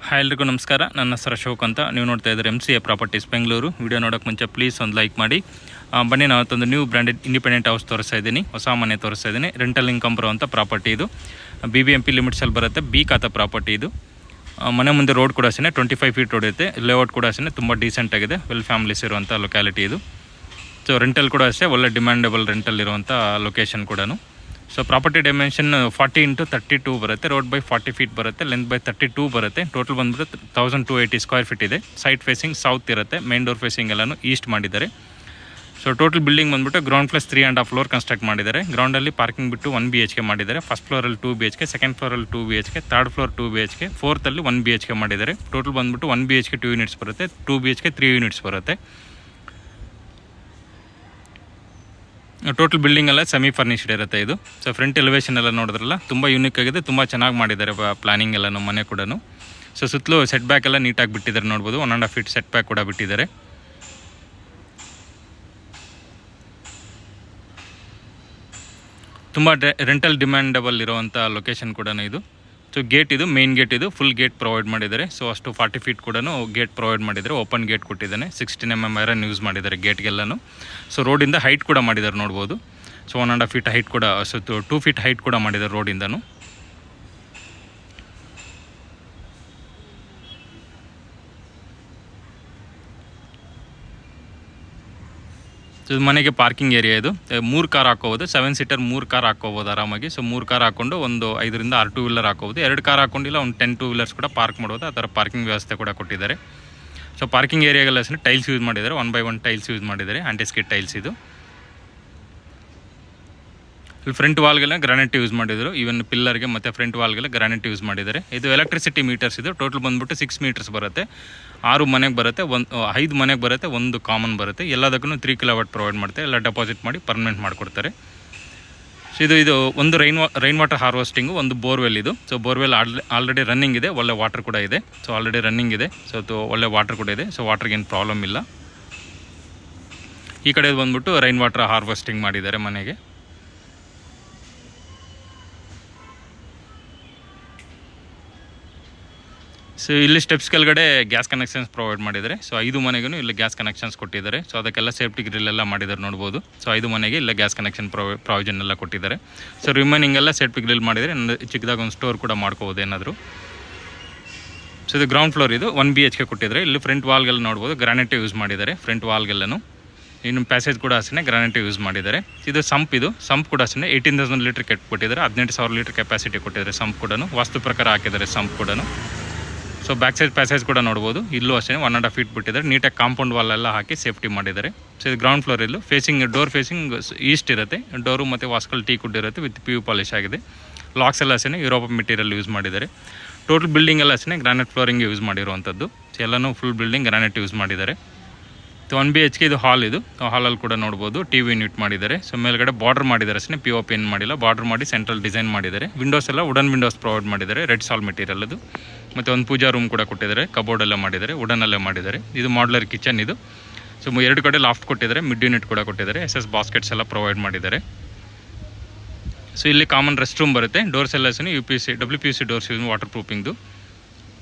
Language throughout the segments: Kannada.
ಹಾಯ್ ಎಲ್ರಿಗೂ ನಮಸ್ಕಾರ. ನನ್ನ ಹೆಸರು ಅಶೋಕ್ ಅಂತ. ನೀವು ನೋಡ್ತಾ ಇದ್ದಾರೆ MCA ಪ್ರಾಪರ್ಟೀಸ್ ಬೆಂಗಳೂರು. ವಿಡಿಯೋ ನೋಡೋಕ್ಕೆ ಮುಂಚೆ ಪ್ಲೀಸ್ ಒಂದು ಲೈಕ್ ಮಾಡಿ. ಬನ್ನಿ, ನಾನು ಒಂದು ನ್ಯೂ ಬ್ರ್ಯಾಂಡೆಡ್ ಇಂಡಿಪೆಂಡೆಂಟ್ ಹೌಸ್ ತೋರಿಸ್ತಾ ಇದ್ದೀನಿ. ಹೊಸ ಮನೆ ತೋರಿಸ್ತಾ ಇದ್ದೀನಿ. ರೆಂಟಲ್ ಇನ್ಕಮ್ ಬರುವಂಥ ಪ್ರಾಪರ್ಟಿ ಇದು. BBMP ಲಿಮಿಟ್ಸಲ್ಲಿ ಬರುತ್ತೆ. ಬಿ ಖಾತಾ ಪ್ರಾಪರ್ಟಿ ಇದು. ಮನೆ ಮುಂದೆ ರೋಡ್ ಕೂಡ ಅಷ್ಟೇ 25 ಫೀಟ್ ರೋಡ್ ಇರುತ್ತೆ. ಲೇಔಟ್ ಕೂಡ ಅಷ್ಟೇ ತುಂಬ ಡೀಸೆಂಟ್ ಆಗಿದೆ. ವೆಲ್ ಫ್ಯಾಮಿಲೀಸ್ ಇರುವಂಥ ಲೊಕ್ಯಾಲಿಟಿ ಇದು. ಸೊ ರೆಂಟಲ್ ಕೂಡ ಅಷ್ಟೇ ಒಳ್ಳೆ ಡಿಮ್ಯಾಂಡಬಲ್ ರೆಂಟಲ್ ಇರುವಂಥ ಲೊಕೇಶನ್ ಕೂಡ. ಸೊ ಪ್ರಾಪರ್ಟಿ ಡೈಮೆನ್ಷನ್ 40 × 32 ಬರುತ್ತೆ. ರೋಡ್ ಬೈ 40 ಫೀಟ್ ಬರುತ್ತೆ. ಲೆಂತ್ ಬೈ 32 ಬರುತ್ತೆ. ಟೋಟಲ್ ಬಂದ್ಬಿಟ್ಟು 1280 ಸ್ಕ್ವೇರ್ ಫೀಟ್ ಇದೆ. ಸೈಟ್ ಫೇಸಿಂಗ್ ಸೌತ್ ಇರುತ್ತೆ. ಮೇನ್ ಡೋರ್ ಫೇಸಿಂಗ್ ಎಲ್ಲನೂ ಈಸ್ಟ್ ಮಾಡಿದ್ದಾರೆ. ಸೊ ಟೋಟಲ್ ಬಿಲ್ಡಿಂಗ್ ಬಂದ್ಬಿಟ್ಟು ಗ್ರೌಂಡ್ ಪ್ಲಸ್ 3.5 ಫ್ಲೋರ್ ಕನ್ಸ್ಟ್ರಕ್ಟ್ ಮಾಡಿದ್ದಾರೆ. ಗ್ರೌಂಡಲ್ಲಿ ಪಾರ್ಕಿಂಗ್ ಬಿಟ್ಟು 1 BHK ಮಾಡಿದ್ದಾರೆ. ಫಸ್ಟ್ ಫ್ಲೋರಲ್ಲಿ 2 BHK, ಸೆಕೆಂಡ್ ಫ್ಲೋರಲ್ಲಿ 2 BHK, ಥರ್ಡ್ ಫ್ಲೋರ್ 2 BHK, ಫೋರ್ತಲ್ಲಿ 1 BHK ಮಾಡಿದ್ದಾರೆ. ಟೋಟಲ್ ಬಂದ್ಬಿಟ್ಟು 1 BHK 2 ಯೂನಿಟ್ಸ್ ಬರುತ್ತೆ, 2 BHK 3 ಯೂನಿಟ್ಸ್ ಬರುತ್ತೆ. ಟೋಟಲ್ ಬಿಲ್ಡಿಂಗ್ ಎಲ್ಲ ಸೆಮಿ ಫರ್ನಿಶ್ಡ್ ಇರುತ್ತೆ ಇದು. ಸೊ ಫ್ರಂಟ್ ಎಲಿವೇಷನ್ ಎಲ್ಲ ನೋಡಿದ್ರಲ್ಲ, ತುಂಬ ಯೂನಿಕ್ ಆಗಿದೆ. ತುಂಬ ಚೆನ್ನಾಗಿ ಮಾಡಿದ್ದಾರೆ ಪ್ಲಾನಿಂಗ್ ಎಲ್ಲ ಮನೆ ಕೂಡ. ಸೊ ಸುತ್ತಲೂ ಸೆಟ್ ಬ್ಯಾಕ್ ಎಲ್ಲ ನೀಟಾಗಿ ಬಿಟ್ಟಿದ್ದಾರೆ ನೋಡ್ಬೋದು. 1.5 ಫೀಟ್ ಸೆಟ್ ಬ್ಯಾಕ್ ಕೂಡ ಬಿಟ್ಟಿದ್ದಾರೆ. ತುಂಬ ರೆಂಟಲ್ ಡಿಮ್ಯಾಂಡಬಲ್ ಇರುವಂಥ ಲೊಕೇಶನ್ ಕೂಡ ಇದು. ಸೊ ಗೇಟ್ ಇದು ಮೇನ್ ಗೇಟ್ ಇದು ಫುಲ್ ಗೇಟ್ ಪ್ರೊವೈಡ್ ಮಾಡಿದ್ದಾರೆ. ಸೊ ಅಷ್ಟು 40 ಫೀಟ್ ಕೂಡ ಗೇಟ್ ಪ್ರೊವೈಡ್ ಮಾಡಿದ್ದಾರೆ. ಓಪನ್ ಗೇಟ್ ಕೊಟ್ಟಿದ್ದಾನೆ. 16 mm ಐರನ್ ಯೂಸ್ ಮಾಡಿದ್ದಾರೆ ಗೇಟ್ಗೆಲ್ಲನೂ. ಸೊ ರೋಡಿಂದ ಹೈಟ್ ಕೂಡ ಮಾಡಿದ್ದಾರೆ ನೋಡ್ಬೋದು. ಸೊ 1.5 ಫೀಟ್ ಹೈಟ್ ಕೂಡ, ಸೊ 2 ಫೀಟ್ ಹೈಟ್ ಕೂಡ ಮಾಡಿದ್ದಾರೆ ರೋಡಿಂದನೂ. ಸೊ ಮನೆಗೆ ಪಾರ್ಕಿಂಗ್ ಏರಿಯಾ ಇದು. 3 ಕಾರ್ ಹಾಕೋಬೋದು. 7 ಸೀಟರ್ 3 ಕಾರ್ ಹಾಕೋಬೋದು ಆರಾಮಾಗಿ. ಸೊ 3 ಕಾರ್ ಹಾಕ್ಕೊಂಡು ಒಂದು 5 ರಿಂದ 6 2 ವೀಲರ್ ಹಾಕೋಬೋದು. 2 ಕಾರ್ ಹಾಕೊಂಡಿಲ್ಲ ಒಂದು 10 2 ವೀಲರ್ಸ್ ಕೂಡ ಪಾರ್ಕ್ ಮಾಡ್ಬೋದು. ಆ ಥರ ಪಾರ್ಕಿಂಗ್ ವ್ಯವಸ್ಥೆ ಕೂಡ ಕೊಟ್ಟಿದ್ದಾರೆ. ಸೊ ಪಾರ್ಕಿಂಗ್ ಏರಿಯಾಗೆಲ್ಲ ಟೈಲ್ಸ್ ಯೂಸ್ ಮಾಡಿದ್ದಾರೆ. 1 by 1 ಟೈಲ್ಸ್ ಯೂಸ್ ಮಾಡಿದ್ದಾರೆ. ಆಂಟಿಸ್ಕಿಡ್ ಟೈಲ್ಸ್ ಇದು. ಇಲ್ಲಿ ಫ್ರಂಟ್ ವಾಲ್ಗೆಲ್ಲ ಗ್ರಾನೈಟ್ ಯೂಸ್ ಮಾಡಿದರು. ಈವನ್ ಪಿಲ್ಲರ್ಗೆ ಮತ್ತು ಫ್ರಂಟ್ ವಾಲ್ಗೆಲ್ಲ ಗ್ರಾನೈಟ್ ಯೂಸ್ ಮಾಡಿದ್ದಾರೆ. ಇದು ಎಲೆಕ್ಟ್ರಿಸಿಟಿ ಮೀಟರ್ಸ್ ಇದು. ಟೋಟಲ್ ಬಂದುಬಿಟ್ಟು 6 ಮೀಟರ್ಸ್ ಬರುತ್ತೆ. 6 ಮನೆಗೆ ಬರುತ್ತೆ, 5 ಮನೆಗೆ ಬರುತ್ತೆ, 1 ಕಾಮನ್ ಬರುತ್ತೆ. ಎಲ್ಲದಕ್ಕೂ 3 kW ಪ್ರೊವೈಡ್ ಮಾಡ್ತಾರೆ. ಎಲ್ಲ ಡೆಪಾಸಿಟ್ ಮಾಡಿ ಪರ್ಮನೆಂಟ್ ಮಾಡಿಕೊಡ್ತಾರೆ. ಸೊ ಇದು ಒಂದು ರೈನ್ ವಾಟರ್ ಹಾರ್ವೆಸ್ಟಿಂಗು, ಒಂದು ಬೋರ್ವೆಲ್ ಇದು. ಸೊ ಬೋರ್ವೆಲ್ ಆಲ್ರೆಡಿ ರನ್ನಿಂಗ್ ಇದೆ. ಒಳ್ಳೆ ವಾಟರ್ ಕೂಡ ಇದೆ. ಸೊ ಆಲ್ರೆಡಿ ರನ್ನಿಂಗ್ ಇದೆ. ಸೊ ಒಳ್ಳೆ ವಾಟರ್ ಕೂಡ ಇದೆ. ಸೊ ವಾಟರ್ಗೆ ಏನು ಪ್ರಾಬ್ಲಮ್ ಇಲ್ಲ. ಈ ಕಡೆ ಬಂದುಬಿಟ್ಟು ರೈನ್ ವಾಟರ್ ಹಾರ್ವೆಸ್ಟಿಂಗ್ ಮಾಡಿದ್ದಾರೆ ಮನೆಗೆ. ಸೊ ಇಲ್ಲಿ ಸ್ಟೆಪ್ಸ್ ಕೆಳಗಡೆ ಗ್ಯಾಸ್ ಕನೆಕ್ಷನ್ಸ್ ಪ್ರೊವೈಡ್ ಮಾಡಿದ್ದಾರೆ. ಸೊ 5 ಮನೆಗೂ ಇಲ್ಲಿ ಗ್ಯಾಸ್ ಕನೆಕ್ಷನ್ಸ್ ಕೊಟ್ಟಿದ್ದಾರೆ. ಸೊ ಅದಕ್ಕೆಲ್ಲ ಸೇಫ್ಟಿ ಗ್ರಿಲ್ ಎಲ್ಲ ಮಾಡಿದ್ದಾರೆ ನೋಡ್ಬೋದು. ಸೊ 5 ಮನೆಗೆ ಇಲ್ಲ ಗ್ಯಾಸ್ ಕನೆಕ್ಷನ್ ಪ್ರಾವಿಷನ್ ಎಲ್ಲ ಕೊಟ್ಟಿದ್ದಾರೆ. ಸೊ ರಿಮೈನಿಂಗ್ ಎಲ್ಲ ಸೇಫ್ಟಿ ಗ್ರಿಲ್ ಮಾಡಿದರೆ ಚಿಕ್ಕದಾಗ ಒಂದು ಸ್ಟೋರ್ ಕೂಡ ಮಾಡ್ಕೋಬೋದು ಏನಾದರೂ. ಸೊ ಇದು ಗ್ರೌಂಡ್ ಫ್ಲೋರ್ ಇದು. 1 BHK ಕೊಟ್ಟಿದ್ದಾರೆ. ಇಲ್ಲಿ ಫ್ರಂಟ್ ವಾಲ್ಗೆಲ್ಲ ನೋಡ್ಬೋದು ಗ್ರಾನೈಟ್ ಯೂಸ್ ಮಾಡಿದ್ದಾರೆ. ಫ್ರಂಟ್ ವಾಲ್ಗೆಲ್ಲೂ ಇನ್ನು ಪ್ಯಾಸೇಜ್ ಕೂಡ ಅಷ್ಟೇ ಗ್ರಾನೈಟ್ ಯೂಸ್ ಮಾಡಿದ್ದಾರೆ. ಇದು ಸಂಪ್ ಕೂಡ ಅಷ್ಟೇ 18,000 ಲೀಟ್ರ್ ಕೊಟ್ಟಿದ್ದಾರೆ. 18,000 ಲೀಟ್ರ್ ಕೆಪಾಸಿಟಿ ಕೊಟ್ಟಿದ್ದಾರೆ. ಸಂಪ್ ಕೂಡ ವಾಸ್ತು ಪ್ರಕಾರ ಹಾಕಿದ್ದಾರೆ ಸಂಪ್ ಕೂಡ. ಸೊ ಬ್ಯಾಕ್ ಸೈಡ್ ಪ್ಯಾಸೇಜ್ ಕೂಡ ನೋಡ್ಬೋದು. ಇಲ್ಲೂ ಅಷ್ಟೇ 1.5 ಫೀಟ್ ಬಿಟ್ಟಿದ್ದಾರೆ. ನೀಟಾಗಿ ಕಾಂಪೌಂಡ್ ವಾಲೆಲ್ಲ ಹಾಕಿ ಸೇಫ್ಟಿ ಮಾಡಿದ್ದಾರೆ. ಸೊ ಇದು ಗ್ರೌಂಡ್ ಫ್ಲೋರ್ ಇಲ್ಲೂ ಡೋರ್ ಫೇಸಿಂಗ್ ಈಸ್ಟ್ ಇರುತ್ತೆ. ಡೋರು ಮತ್ತು ವಾಸ್ಕಲ್ ಟೀ ಕುಡ್ ಇರುತ್ತೆ ವಿತ್ PU ಪಾಲಿಶ್ ಆಗಿದೆ. ಲಾಕ್ಸ್ ಎಲ್ಲ ಅಷ್ಟೇ ಯುರೋಪ್ ಮೆಟೀರಿಯಲ್ ಯೂಸ್ ಮಾಡಿದ್ದಾರೆ. ಟೋಟಲ್ ಬಿಲ್ಡಿಂಗ್ ಎಲ್ಲ ಅಷ್ಟೇ ಗ್ರಾನೈಟ್ ಫ್ಲೋರಿಂಗ್ ಯೂಸ್ ಮಾಡಿರುವಂಥದ್ದು. ಸೊ ಎಲ್ಲನೂ ಫುಲ್ ಬಿಲ್ಡಿಂಗ್ ಗ್ರಾನೈಟ್ ಯೂಸ್ ಮಾಡಿದ್ದಾರೆ. 1 BHK ಇದು ಹಾಲ್ ಇದು. ಹಾಲಲ್ಲಿ ಕೂಡ ನೋಡ್ಬೋದು TV ಯೂನಿಟ್ ಮಾಡಿದ್ದಾರೆ. ಸೊ ಮೇಲ್ಗಡೆ ಬಾರ್ಡರ್ ಮಾಡಿದ್ದಾರೆ ಅಷ್ಟೇ, POP ಏನು ಮಾಡಿಲ್ಲ. ಬಾರ್ಡರ್ ಮಾಡಿ ಸೆಂಟ್ರಲ್ ಡಿಸೈನ್ ಮಾಡಿದ್ದಾರೆ. ವಿಂಡೋಸ್ ಎಲ್ಲ ವುಡನ್ ವಿಂಡೋಸ್ ಪ್ರೊವೈಡ್ ಮಾಡಿದ್ದಾರೆ. ರೆಡ್ ಸಾಲ್ ಮೆಟೀರಿಯಲ್ ಅದು. ಮತ್ತು ಒಂದು ಪೂಜಾ ರೂಮ್ ಕೂಡ ಕೊಟ್ಟಿದ್ದಾರೆ. ಕಬೋರ್ಡ್ ಎಲ್ಲ ಮಾಡಿದ್ದಾರೆ, ವುಡನಲ್ಲೇ ಮಾಡಿದ್ದಾರೆ. ಇದು ಮಾಡ್ಯುಲರ್ ಕಿಚನ್ ಇದು. ಸೊ 2 ಕಡೆ ಲಾಫ್ಟ್ ಕೊಟ್ಟಿದ್ದಾರೆ. ಮಿಡ್ ಯೂನಿಟ್ ಕೂಡ ಕೊಟ್ಟಿದ್ದಾರೆ. SS ಬಾಸ್ಕೆಟ್ಸ್ ಎಲ್ಲ ಪ್ರೊವೈಡ್ ಮಾಡಿದ್ದಾರೆ. ಸೊ ಇಲ್ಲಿ ಕಾಮನ್ ರೆಸ್ಟ್ ರೂಮ್ ಬರುತ್ತೆ. ಡೋರ್ಸ್ ಎಲ್ಲ WPC ಡೋರ್ಸ್ ಯೂಸ್ ವಾಟರ್ ಪ್ರೂಫಿಂಗ್ದು.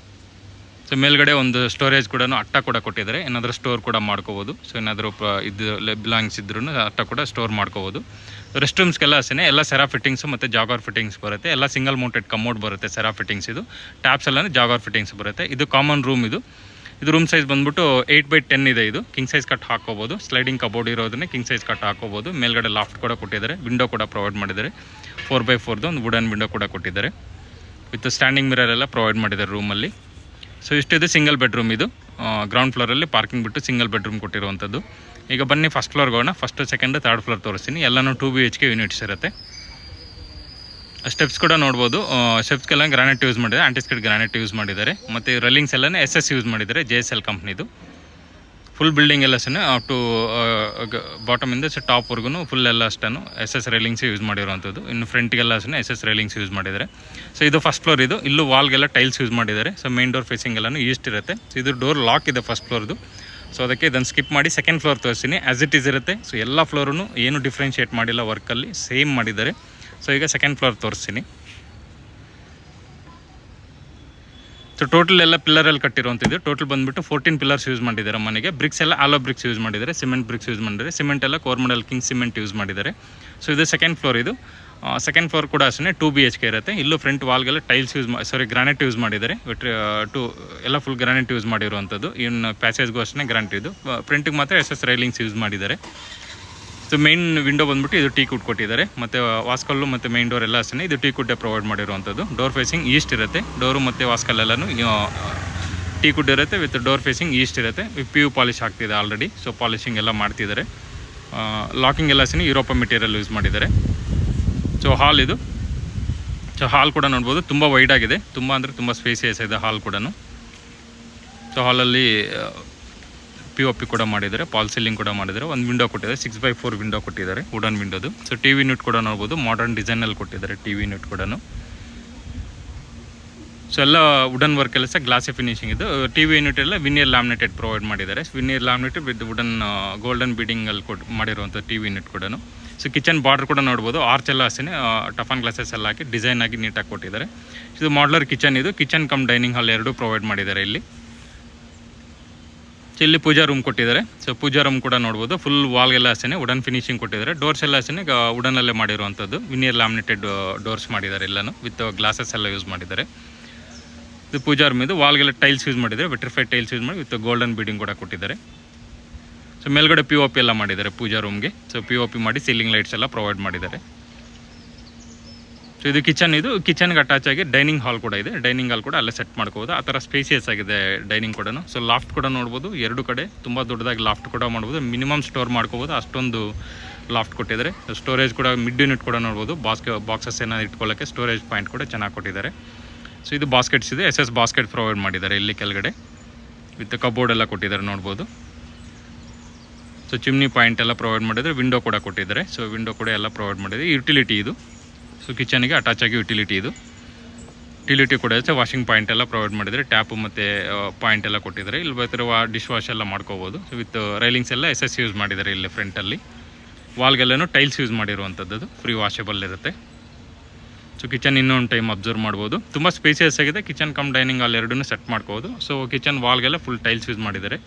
ಸೊ ಮೇಲ್ಗಡೆ ಒಂದು ಸ್ಟೋರೇಜ್ ಕೂಡ ಅಟ್ಟ ಕೂಡ ಕೊಟ್ಟಿದ್ದಾರೆ. ಏನಾದರೂ ಸ್ಟೋರ್ ಕೂಡ ಮಾಡ್ಕೋಬೋದು. ಸೊ ಏನಾದರೂ ಇದು ಬಿಲಾಂಗ್ಸ್ ಇದ್ರೂ ಅಟ್ಟ ಕೂಡ ಸ್ಟೋರ್ ಮಾಡ್ಕೋಬೋದು. ರೆಸ್ಟ್ ರೂಮ್ಸ್ಗೆಲ್ಲ ಅಷ್ಟೇ ಎಲ್ಲ ಸೆರಾ ಫಿಟ್ಟಿಂಗ್ಸು ಮತ್ತು ಜಾಗರ್ ಫಿಟ್ಟಿಂಗ್ಸ್ ಬರುತ್ತೆ. ಎಲ್ಲ ಸಿಂಗಲ್ ಮೌಂಟೆಡ್ ಕಮೋಡ್ ಬರುತ್ತೆ. ಸೆರಾ ಫಿಟ್ಟಿಂಗ್ಸ್ ಇದು. ಟ್ಯಾಪ್ಸ್ ಎಲ್ಲ ಜಾಗರ್ ಫಿಟ್ಟಿಂಗ್ಸ್ ಬರುತ್ತೆ. ಇದು ಕಾಮನ್ ರೂಮ್ ಇದು. ರೂಮ್ ಸೈಜ್ ಬಂದ್ಬಿಟ್ಟು 8 by 10 ಇದೆ. ಇದು ಕಿಂಗ್ ಸೈಜ್ ಕಟ್ ಹಾಕೋಬೋದು. ಸ್ಲೈಡಿಂಗ್ ಕಬೋರ್ಡ್ ಇರೋದನ್ನೇ ಕಿಂಗ್ ಸೈಜ್ ಕಟ್ ಹಾಕೋಬೋದು. ಮೇಲ್ಗಡೆ ಲಾಫ್ಟ್ ಕೂಡ ಕೊಟ್ಟಿದ್ದಾರೆ. ವಿಂಡೋ ಕೂಡ ಪ್ರೊವೈಡ್ ಮಾಡಿದ್ದಾರೆ. 4 by 4 ಒಂದು ವುಡನ್ ವಿಂಡೋ ಕೂಡ ಕೊಟ್ಟಿದ್ದಾರೆ. ವಿತ್ ಸ್ಟ್ಯಾಂಡಿಂಗ್ ಮಿರರ್ ಎಲ್ಲ ಪ್ರೊವೈಡ್ ಮಾಡಿದ್ದಾರೆ ರೂಮಲ್ಲಿ. ಸೊ ಇಷ್ಟಿದು ಸಿಂಗಲ್ ಬೆಡ್ರೂಮ್ ಇದು. ಗ್ರೌಂಡ್ ಫ್ಲೋರಲ್ಲಿ ಪಾರ್ಕಿಂಗ್ ಬಿಟ್ಟು ಸಿಂಗಲ್ ಬೆಡ್ರೂಮ್ ಕೊಟ್ಟಿರುವಂಥದ್ದು. ಈಗ ಬನ್ನಿ ಫಸ್ಟ್ ಫ್ಲೋರ್ಗೆ ಹೋಗೋಣ. ಫಸ್ಟ್ ಸೆಕೆಂಡ್ ಥರ್ಡ್ ಫ್ಲೋರ್ ತೋರಿಸ್ತೀನಿ. ಎಲ್ಲನೂ 2 BHK ಯೂನಿಟ್ಸ್ ಇರುತ್ತೆ. ಸ್ಟೆಪ್ಸ್ ಕೂಡ ನೋಡ್ಬೋದು. ಸ್ಟೆಪ್ಸ್ಗೆಲ್ಲ ಗ್ರಾನೈಟ್ ಯೂಸ್ ಮಾಡಿದ್ದಾರೆ. ಆಂಟಿಸ್ಕಿಡ್ ಗ್ರಾನೈಟ್ ಯೂಸ್ ಮಾಡಿದ್ದಾರೆ. ಮತ್ತು ರೈಲಿಂಗ್ಸ್ ಎಲ್ಲ SS ಯೂಸ್ ಮಾಡಿದ್ದಾರೆ. JSL ಕಂಪ್ನಿದು. ಫುಲ್ ಬಿಲ್ಡಿಂಗ್ ಎಲ್ಲ ಅಷ್ಟೇ ಅಪ್ ಟು ಬಾಟಮಿಂದ ಟಾಪ್ವರೆಗೂ ಫುಲ್ ಎಲ್ಲ ಅಷ್ಟೇ SS ರೈಲಿಂಗ್ಸ್ ಯೂಸ್ ಮಾಡಿರುವಂಥದ್ದು. ಇನ್ನು ಫ್ರಂಟ್ಗೆಲ್ಲ ಅಷ್ಟೇ SS ರೈಲಿಂಗ್ಸ್ ಯೂಸ್ ಮಾಡಿದ್ದಾರೆ. ಸೊ ಇದು ಫಸ್ಟ್ ಫ್ಲೋರ್ ಇದು. ಇಲ್ಲೂ ವಾಲ್ಗೆಲ್ಲ ಟೈಲ್ಸ್ ಯೂಸ್ ಮಾಡಿದ್ದಾರೆ. ಸೊ ಮೇನ್ ಡೋರ್ ಫೇಸಿಂಗ್ ಎಲ್ಲನೂ ಈಸ್ಟ್ ಇರುತ್ತೆ. ಸೊ ಇದು ಡೋರ್ ಲಾಕ್ ಇದೆ ಫಸ್ಟ್ ಫ್ಲೋರ್ದು. ಸೊ ಅದಕ್ಕೆ ಇದನ್ನು ಸ್ಕಿಪ್ ಮಾಡಿ ಸೆಕೆಂಡ್ ಫ್ಲೋರ್ ತೋರಿಸ್ತೀನಿ. ಆ್ಯಸ್ ಇಟ್ ಈಸ್ ಇರುತ್ತೆ. ಸೊ ಎಲ್ಲ ಫ್ಲೋರೂ ಏನು ಡಿಫ್ರೆನ್ಷಿಯೇಟ್ ಮಾಡಿಲ್ಲ, ವರ್ಕಲ್ಲಿ ಸೇಮ್ ಮಾಡಿದ್ದಾರೆ. ಸೊ ಈಗ ಸೆಕೆಂಡ್ ಫ್ಲೋರ್ ತೋರಿಸ್ತೀನಿ. ಸೊ ಟೋಟಲ್ ಎಲ್ಲ ಪಿಲ್ಲರಲ್ಲಿ ಕಟ್ಟಿರುವಂಥದ್ದು. ಟೋಟಲ್ ಬಂದುಬಿಟ್ಟು 14 ಪಿಲ್ಲರ್ಸ್ ಯೂಸ್ ಮಾಡಿದ್ದಾರೆ ಮನೆಗೆ. ಬ್ರಿಕ್ಸ್ ಎಲ್ಲ ಆಲೋ ಬ್ರಿಕ್ಸ್ ಯೂಸ್ ಮಾಡಿದ್ದಾರೆ, ಸಿಮೆಂಟ್ ಬ್ರಿಕ್ಸ್ ಯೂಸ್ ಮಾಡಿದ್ದಾರೆ. ಸಿಮೆಂಟ್ ಎಲ್ಲ ಕೋರ್ಮಂಡಲ್ ಕಿಂಗ್ ಸಿಮೆಂಟ್ ಯೂಸ್ ಮಾಡಿದ್ದಾರೆ. ಸೊ ಇದು ಸೆಕೆಂಡ್ ಫ್ಲೋರ್. ಇದು ಸೆಕೆಂಡ್ ಫ್ಲೋರ್ ಕೂಡ ಅಷ್ಟೇ 2 BHK ಇರುತ್ತೆ. ಇಲ್ಲೂ ಫ್ರಂಟ್ ವಾಲ್ಗೆಲ್ಲ ಟೈಲ್ಸ್ ಗ್ರಾನೈಟ್ ಯೂಸ್ ಮಾಡಿದ್ದಾರೆ. ಎಲ್ಲ ಫುಲ್ ಗ್ರಾನೈಟ್ ಯೂಸ್ ಮಾಡಿರುವಂಥದ್ದು. ಇನ್ನು ಪ್ಯಾಸೇಜ್ಗೂ ಅಷ್ಟೇ ಗ್ರಾನೈಟ್. ಇದು ಫ್ರಂಟಿಗೆ ಮಾತ್ರ SS ರೈಲಿಂಗ್ಸ್ ಯೂಸ್ ಮಾಡಿದ್ದಾರೆ. ಸೊ ಮೇನ್ ವಿಂಡೋ ಬಂದುಬಿಟ್ಟು ಇದು ಟೀ ಕುಡ್ ಕೊಟ್ಟಿದ್ದಾರೆ. ಮತ್ತು ವಾಸ್ಕಲ್ಲು ಮತ್ತು ಮೇನ್ ಡೋರ್ ಎಲ್ಲ ಅಷ್ಟೇ ಇದು ಟೀ ಕುಡ್ಡೇ ಪ್ರೊವೈಡ್ ಮಾಡಿರುವಂಥದ್ದು. ಡೋರ್ ಫೇಸಿಂಗ್ ಈಸ್ಟ್ ಇರುತ್ತೆ. ಡೋರು ಮತ್ತು ವಾಸ್ಕಲ್ಲೆಲ್ಲನೂ ಟೀ ಕುಡ್ ಇರುತ್ತೆ ವಿತ್ ಡೋರ್ ಫೇಸಿಂಗ್ ಈಸ್ಟ್ ಇರುತ್ತೆ. PU ಪಾಲಿಶ್ ಆಗ್ತಿದೆ ಆಲ್ರೆಡಿ. ಸೊ ಪಾಲಿಶಿಂಗ್ ಎಲ್ಲ ಮಾಡ್ತಿದ್ದಾರೆ. ಲಾಕಿಂಗ್ ಎಲ್ಲ ಅಷ್ಟೇ ಯುರೋಪ ಮೆಟೀರಿಯಲ್ ಯೂಸ್ ಮಾಡಿದ್ದಾರೆ. ಸೊ ಹಾಲ್ ಇದು. ಸೊ ಹಾಲ್ ಕೂಡ ನೋಡ್ಬೋದು, ತುಂಬ ವೈಡ್ ಆಗಿದೆ. ತುಂಬ ಅಂದರೆ ತುಂಬ ಸ್ಪೇಸಿಯಸ್ ಇದೆ ಹಾಲ್ ಕೂಡ. ಸೊ ಹಾಲಲ್ಲಿ POP ಕೂಡ ಮಾಡಿದ್ದಾರೆ, ಪಾಲ್ ಸೀಲಿಂಗ್ ಕೂಡ ಮಾಡಿದ್ದಾರೆ. ಒಂದು ವಿಂಡೋ ಕೊಟ್ಟಿದ್ದಾರೆ, 6x4 ವಿಂಡೋ ಕೊಟ್ಟಿದ್ದಾರೆ, ವುಡನ್ ವಿಂಡೋದು. ಸೊ TV ಯೂನಿಟ್ ಕೂಡ ನೋಡ್ಬೋದು, ಮಾಡರ್ನ್ ಡಿಸೈನಲ್ಲಿ ಕೊಟ್ಟಿದ್ದಾರೆ TV ಯೂನಿಟ್ ಕೂಡ. ಸೊ ಎಲ್ಲ ವುಡನ್ ವರ್ಕ್ ಎಲ್ಲ ಸಹ ಗ್ಲಾಸಿ ಫಿನಿಶಿಂಗ್ ಇದು. TV ಯೂನಿಟ್ ಎಲ್ಲ ವಿನಿಯರ್ ಲ್ಯಾಮಿನೇಟೆಡ್ ಪ್ರೊವೈಡ್ ಮಾಡಿದ್ದಾರೆ. Veneer laminated with wooden golden ಬೀಡಿಂಗಲ್ಲಿ ಮಾಡಿರುವಂಥ TV ಯೂನಿಟ್ ಕೂಡ. ಸೊ ಕಿಚನ್ ಬಾರ್ಡರ್ ಕೂಡ ನೋಡ್ಬೋದು, ಆರ್ಚ್ ಎಲ್ಲ ಅಷ್ಟೇ ಟಫನ್ ಗ್ಲಾಸಸ್ ಎಲ್ಲ ಹಾಕಿ ಡಿಸೈನ್ ಆಗಿ ನೀಟಾಗಿ ಕೊಟ್ಟಿದ್ದಾರೆ. ಇದು ಮಾಡ್ಲರ್ ಕಿಚನ್. ಇದು ಕಿಚನ್ ಕಮ್ ಡೈನಿಂಗ್ ಹಾಲ್ ಎರಡೂ ಪ್ರೊವೈಡ್ ಮಾಡಿದ್ದಾರೆ ಇಲ್ಲಿ. ಇಲ್ಲಿ ಪೂಜಾ ರೂಮ್ ಕೊಟ್ಟಿದ್ದಾರೆ. ಸೊ ಪೂಜಾ ರೂಮ್ ಕೂಡ ನೋಡ್ಬೋದು, ಫುಲ್ ವಾಲ್ಗೆಲ್ಲ ಅಷ್ಟೇ ವುಡನ್ ಫಿನಿಶಿಂಗ್ ಕೊಟ್ಟಿದ್ದಾರೆ. ಡೋರ್ಸ್ ಎಲ್ಲ ಅಷ್ಟೇ ವುಡನಲ್ಲೇ ಮಾಡಿರುವಂಥದ್ದು. ವಿನಿಯರ್ ಲ್ಯಾಮಿನೇಟೆಡ್ ಡೋರ್ಸ್ ಮಾಡಿದ್ದಾರೆ ಎಲ್ಲನೂ, ವಿತ್ ಗ್ಲಾಸಸ್ ಎಲ್ಲ ಯೂಸ್ ಮಾಡಿದ್ದಾರೆ. ಇದು ಪೂಜಾ ರೂಮ್. ಇದು ವಾಲ್ಗೆಲ್ಲ ಟೈಲ್ಸ್ ಯೂಸ್ ಮಾಡಿದ್ದಾರೆ, ವಿಟ್ರಿಫೈಡ್ ಟೈಲ್ಸ್ ಯೂಸ್ ಮಾಡಿ ವಿತ್ ಗೋಲ್ಡನ್ ಬೀಡಿಂಗ್ ಕೂಡ ಕೊಟ್ಟಿದ್ದಾರೆ. ಸೊ ಮೇಲ್ಗಡೆ POP ಎಲ್ಲ ಮಾಡಿದ್ದಾರೆ ಪೂಜಾ ರೂಮ್ಗೆ. ಸೊ POP ಮಾಡಿ ಸೀಲಿಂಗ್ ಲೈಟ್ಸ್ ಎಲ್ಲ ಪ್ರೊವೈಡ್ ಮಾಡಿದ್ದಾರೆ. ಸೊ ಇದು ಕಿಚನ್. ಇದು ಕಿಚನ್ಗೆ ಅಟ್ಯಾಚ್ ಆಗಿ ಡೈನಿಂಗ್ ಹಾಲ್ ಕೂಡ ಇದೆ. ಡೈನಿಂಗ್ ಹಾಲ್ ಕೂಡ ಅಲ್ಲೇ ಸೆಟ್ ಮಾಡ್ಕೋಬೋದು. ಆ ಥರ ಸ್ಪೇಸಿಯಸ್ ಆಗಿದೆ ಡೈನಿಂಗ್ ಕೂಡ. ಸೊ ಲಾಫ್ಟ್ ಕೂಡ ನೋಡ್ಬೋದು, ಎರಡು ಕಡೆ ತುಂಬ ದೊಡ್ಡದಾಗಿ ಲಾಫ್ಟ್ ಕೂಡ ಮಾಡ್ಬೋದು. ಮಿನಿಮಮ್ ಸ್ಟೋರ್ ಮಾಡ್ಕೋಬೋದು, ಅಷ್ಟೊಂದು ಲಾಫ್ಟ್ ಕೊಟ್ಟಿದ್ದಾರೆ. ಸ್ಟೋರೇಜ್ ಕೂಡ ಮಿಡ್ ಯೂನಿಟ್ ಕೂಡ ನೋಡ್ಬೋದು. ಬಾಕ್ಸಸ್ ಏನಾದ್ರು ಇಟ್ಕೊಳ್ಳೋಕ್ಕೆ ಸ್ಟೋರೇಜ್ ಪಾಯಿಂಟ್ ಕೂಡ ಚೆನ್ನಾಗಿ ಕೊಟ್ಟಿದ್ದಾರೆ. ಸೊ ಇದು ಬಾಸ್ಕೆಟ್ಸ್ ಇದೆ, SS ಬಾಸ್ಕೆಟ್ ಪ್ರೊವೈಡ್ ಮಾಡಿದ್ದಾರೆ ಇಲ್ಲಿ ಕೆಳಗಡೆ, ವಿತ್ ಕಬೋರ್ಡ್ ಎಲ್ಲ ಕೊಟ್ಟಿದ್ದಾರೆ ನೋಡ್ಬೋದು. ಸೊ ಚಿಮ್ನಿ ಪಾಯಿಂಟ್ ಎಲ್ಲ ಪ್ರೊವೈಡ್ ಮಾಡಿದರೆ, ವಿಂಡೋ ಕೂಡ ಕೊಟ್ಟಿದ್ದಾರೆ. ಸೊ ವಿಂಡೋ ಕೂಡ ಎಲ್ಲ ಪ್ರೊವೈಡ್ ಮಾಡಿದೆ. ಯುಟಿಲಿಟಿ ಇದು. ಸೊ ಕಿಚನ್ಗೆ ಅಟ್ಯಾಚ್ ಆಗಿ ಯುಟಿಲಿಟಿ ಇದು. ಯುಟಿಲಿಟಿ ಕೂಡ ಇದೆ. ವಾಷಿಂಗ್ ಪಾಯಿಂಟ್ ಎಲ್ಲ ಪ್ರೊವೈಡ್ ಮಾಡಿದರೆ, ಟ್ಯಾಪು ಮತ್ತು ಪಾಯಿಂಟ್ ಎಲ್ಲ ಕೊಟ್ಟಿದ್ದಾರೆ. ಇಲ್ಲಿ ಬರ್ತಿರುವ ಡಿಶ್ ವಾಶ್ ಎಲ್ಲ ಮಾಡ್ಕೋಬೋದು. ಸೊ ವಿತ್ ರೈಲಿಂಗ್ಸ್ ಎಲ್ಲ SS ಯೂಸ್ ಮಾಡಿದ್ದಾರೆ ಇಲ್ಲಿ ಫ್ರಂಟಲ್ಲಿ. ವಾಲ್ಗೆಲ್ಲೂ ಟೈಲ್ಸ್ ಯೂಸ್ ಮಾಡಿರುವಂಥದ್ದು, ಫ್ರೀ ವಾಷೇಬಲ್ ಇರುತ್ತೆ. ಸೊ ಕಿಚನ್ ಇನ್ನೊಂದು ಟೈಮ್ ಅಬ್ಸರ್ವ್ ಮಾಡ್ಬೋದು, ತುಂಬ ಸ್ಪೇಸಿಯಸ್ ಆಗಿದೆ. ಕಿಚನ್ ಕಮ್ ಡೈನಿಂಗ್ ಹಾಲ್ ಎರಡನ್ನೂ ಸೆಟ್ ಮಾಡ್ಕೋಬೋದು. ಸೊ ಕಿಚನ್ ವಾಲ್ಗೆಲ್ಲ ಫುಲ್ ಟೈಲ್ಸ್ ಯೂಸ್ ಮಾಡಿದ್ದಾರೆ.